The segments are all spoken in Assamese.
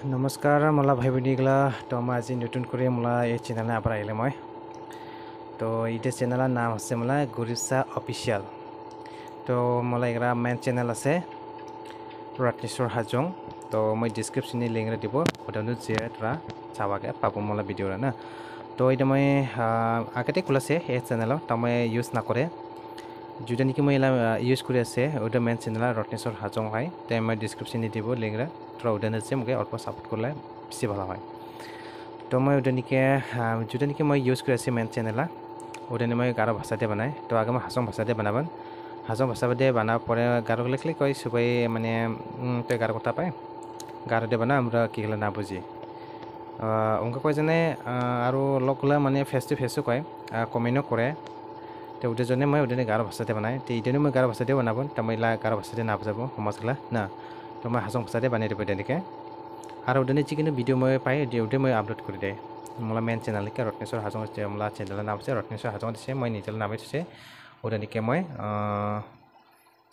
नमस्कार मला भाई बहिणीगला तो मैं आज नतून करे मला ये चैनल आबार आइले मैं तो ये चैनल नाम है मला गुरिसा ऑफिशियल तो मला एक मेन चैनल আছে रत्नेश्वर हाजं तो मैं डिस्क्रिप्शन लिंक দিব ওটানো যে তোরা চাবাকে পাবো मला ভিডিও না তো এটা मैं আগতে খুলাছে এই চ্যানেল তো मैं ইউজ না করে যদি নাকি মই ইউজ কৰি আছে ওটা মেন চ্যানেল রত্নেশ্वर হাজং হয় তো मैं डिस्क्रिप्शन দিব লিংক তোরা ওটানো যে মোক অল্প সাপোর্ট করলে বেশি ভালো হয় তো मैं ওটানিকে যদি নাকি मैं ইউজ কৰি আছে মেন চ্যানেল ওটানি मैं গাৰো ভাষাতে বানাই তো আগে मैं হাজং ভাষাতে বানাবান হাজং ভাষাতে বানা পরে গাৰো লেখলে কই সবাই মানে তো গাৰো কথা পায় গাৰোতে বানা আমৰা কি হলা না বুঝি অঙ্ক কয় জানে আৰু লগলা মানে ফেস টু ফেসও কয় কমেন্টও কৰে তো ওটা জন্য मैं ওটানি গাৰো ভাষাতে বানাই তো ইডেনি मैं গাৰো ভাষাতে বানাবন তো मैं গাৰো ভাষাতে না বুঝাবো সমাজগলা না তো मैं হাজং ভাষাতে বানাই দিব দেনিকে আর ওটানি যিকোনো ভিডিও मैं পাই ওটা मैं আপলোড কৰি দে मला मेन चैनल के रत्नेश्वर हाजं मला चैनल नाम से रत्नेश्वर हाजं दिसे मैं निजल नाम दिसे ओदानिके मैं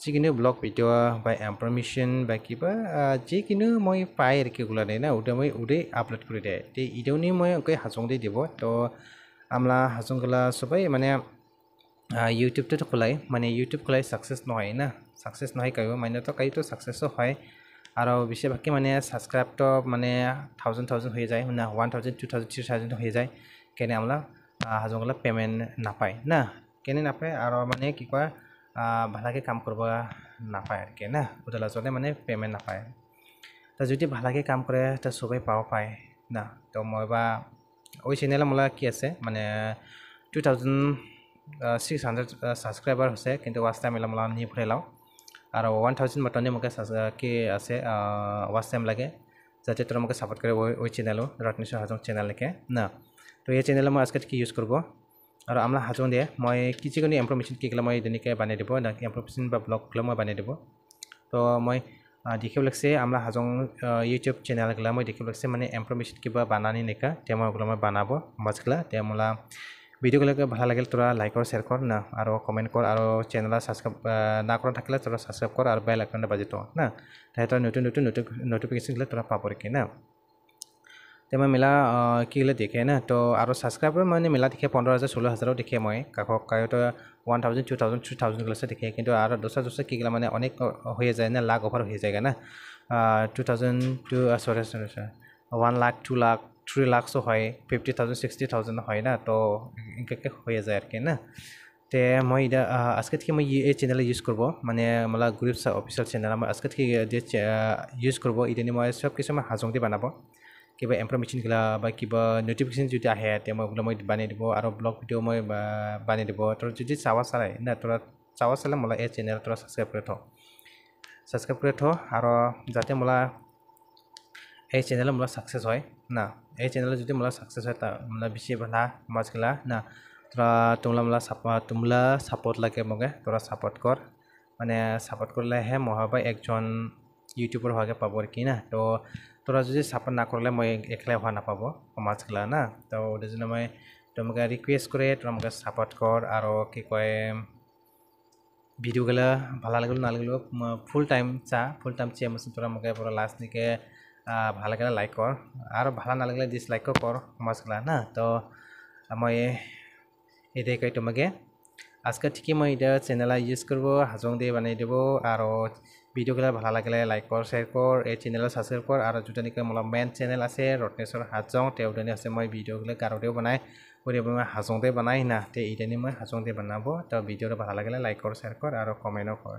जिखिनि ब्लग भिडिओ बा इनफरमेशन बा किबा जिखिनि मैं पाइ आरोखि गुलाने ना उदा मैं उदे आपलोड करि दे ते इदोनि मैं ओके हाजं दे দিব तो आमला हाजं गला सबाई माने यूट्यूब तो खुलाय माने यूट्यूब खुलाय सक्सेस নহয় ना सक्सेस নহয় कयो माने तो कई तो सक्सेस হয় আর বেশিরভাগই মানে সাবস্ক্রাইব তো মানে 1000 হয়ে যায় না 1000 2000 3000 হয়ে যায় কেনে আমরা হাজংলা পেমেন্ট নাপায় না কেনে নাপায় আর মানে কি কয় ভালকে কাম করব নাপায় আর কি না ওদলা জনে মানে পেমেন্ট নাপায় তা যদি ভালকে কাম করে তা সবাই পাও পায় না তো মই বা ওই চ্যানেলে मला কি আছে মানে 2600 সাবস্ক্রাইবার আছে কিন্তু ওয়াচ টাইম मला নি ফ্রেলাও আর 1000 মতনে মোক কি আছে ওয়াচ টাইম লাগে যাতে তোরা মোক সাপোর্ট করে ওই চ্যানেল রত্নেশ্वर হাজং চ্যানেলকে না তো এই চ্যানেল মই আজকে কি ইউজ করব আর আমরা হাজং দিয়ে মই কিছু কোনো ইনফরমেশন কি গলা মই দিনকে বানাই দিব না ইনফরমেশন বা ব্লগ গলা মই বানাই দিব তো মই দেখিব লাগছে আমরা হাজং ইউটিউব চ্যানেল গলা মই দেখিব লাগছে মানে ইনফরমেশন কিবা বানানি নেকা তে মই গলা মই বানাবো মাছগলা তে মোলা ভিডিও গুলো ভালো লাগে তোরা লাইক और शेयर कर ना और कमेंट कर और चैनल सब्सक्राइब ना कर থাকলে তোরা সাবস্ক্রাইব কর আর বেল আইকনটা বাজি তো না তাই তো নতুন নতুন নোটিফিকেশন গুলো তোরা পাবো কি না তেমা মেলা কি গুলো দেখে না তো আর সাবস্ক্রাইবার মানে মেলা দেখে 15000 16000 দেখে মই কাকক কায়তো 1000 2000 3000 গুলো দেখে কিন্তু আর দোসা দোসা কি গুলো মানে অনেক হয়ে যায় না লাখ ওভার হয়ে যায় না 2000 টু সরি 1 লাখ 2 লাখ 3 लाख सो है 50,000 60,000 है ना तो इनके हो जाए আর কি না তে মই এটা আজকে থেকে মই এই চ্যানেল ইউজ করব মানে मला গ্রুপস অফিশিয়াল চ্যানেল আমি আজকে থেকে যে ইউজ করব ইডেনি মই সব কিছু মই হাজং দি বানাবো কিবা ইনফরমেশন গলা বা কিবা নোটিফিকেশন যদি আহে তে মই ওগুলো মই বানাই দিব আর ব্লগ ভিডিও মই বানাই দিব তো যদি চাওয়া চাই না তোরা চাওয়া চাইলে मला এই চ্যানেল তোরা সাবস্ক্রাইব করে থো আর যাতে मला এই চ্যানেল मला সাকসেস হয় না এই চ্যানেল যদি मला সাকসেস হয় তা मला বেশি ভালো মাছগলা না তোরা তোমলা সাপোর্ট লাগে মগে তোরা সাপোর্ট কর মানে সাপোর্ট করলে হে মহাবা একজন ইউটিউবার হওয়াকে পাবো আর কি না তো তোরা যদি সাপোর্ট না করলে মই একলাই হওয়া না পাবো মাছগলা না তো ওদের জন্য মই তোমাকে রিকোয়েস্ট করে তোরা আমাকে সাপোর্ট কর আর কি কয় ভিডিওগুলা ভালো লাগলো না লাগলো ফুল টাইম চেয়ে মসুন তোরা আমাকে পুরো লাস্ট দিকে ভালো লাগলে লাইক কর আর ভালো না লাগলে ডিসলাইকও কর মাছগলা না তো মই এটাই কই তোমাকে আজকে ঠিকই মই এটা চ্যানেল ইউজ করব হাজং দিয়ে বানাই দেব আর ভিডিওগুলো ভালো লাগলে লাইক কর শেয়ার কর এই চ্যানেল সাবস্ক্রাইব কর আর যদি নাকি মোলা মেন চ্যানেল আছে রত্নেশ্वर হাজং তেউদানি আছে মই ভিডিওগুলো গারোতেও বানাই ওরে মই হাজং দিয়ে বানাই না তে ইদানি মই হাজং দিয়ে বানাবো তো ভিডিওটা ভালো লাগলে লাইক কর শেয়ার কর আর কমেন্টও কর